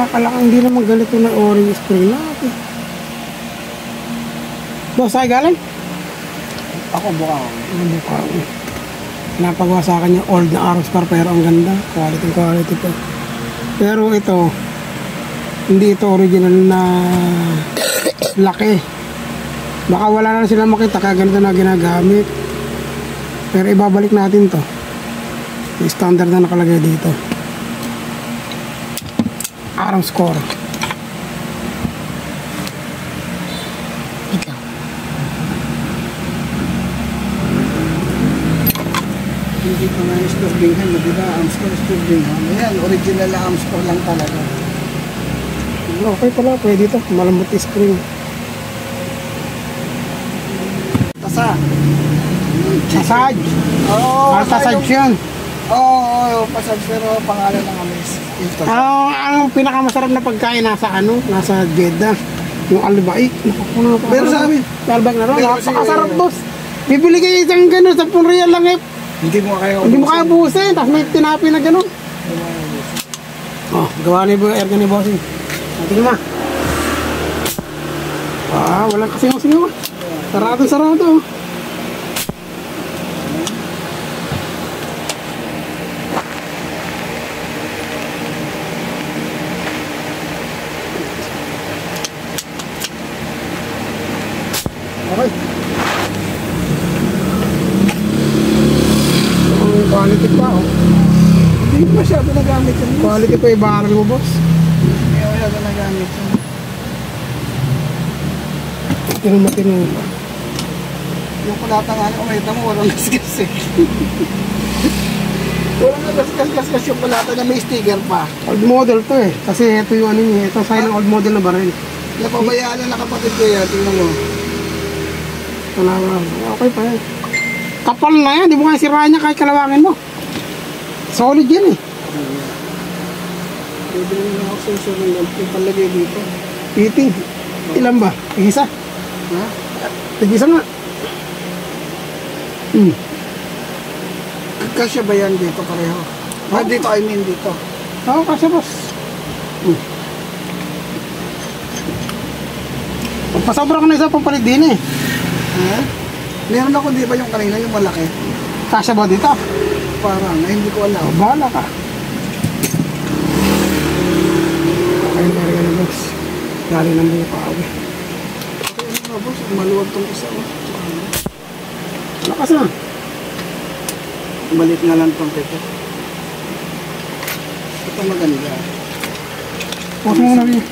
pala hindi naman ganito na orange spring natin. Boss, ay galing? Ako Bukaw. Bukaw. Napagawa sa akin yung old na Aros car pero ang ganda. Quality po. Pero ito, hindi ito original na laki. Baka wala na sila makita kaya ganito na ginagamit. Pero ibabalik natin to. Yung standard na nakalagay dito. Aros car. Hindi pa nga yung store Bingham, di ba? Amstor store Bingham. Ayan, original na Amstor lang talaga. Okay pala, pwede ito. Malambot spring. Tasa. Massage. Oo. Massage yun. Oo, massage pero pangalan ng amis. Ang pinakamasarap na pagkain nasa Jeddah. Yung albaik. Pero sa amin. Albaik na rin. Napakasarap, boss. Bibili kayo isang gano'n, 10 real lang eh. Hindi mo kaya buusin. Tapos may tinapi na gano'n. Oh, gawa ni Erga ni Bossing. Tingnan mo. Walang kasingaw-singaw. Sarado. Okay. Quality pa, oh. Hindi masyado nagamit yun. Quality pa yung barrel mo, boss. Hindi masyado nagamit yun. Matino. Yung kulata nga nyo, kumita mo, walang gasgas eh. Walang gasgas yung kulata na may sticker pa. Old model to eh. Kasi ito yung ano niya. Ito sa ng old model na barrel. Napabayaan na kapatid ko yan. Tingnan mo. Ito na, okay pa yan. Kapal na yan. Di mo kaya sirahan niya kahit kalawangin mo. Solid yan eh. Bibili na ako sa insurance yung palagay dito. Fitting. Ilan ba? Tig-isa? Ha? Tig-isa nga. Kasya ba yan dito pareho? Dito, I mean dito. Oo, kasya, boss. Pasobra ka na isa pampalit din eh. Ha? Meron ako di ba yung kanina, yung malaki? Kasya ba dito? Parang, hindi ko alam. Bahala ka. Ayun na rin, boss. Dali ng Bukaw. Okay, ano ba, boss? Maluwag tong isa. Lakas na. Malit na lang tong tito. Ito maganda. Huwag mo na rin.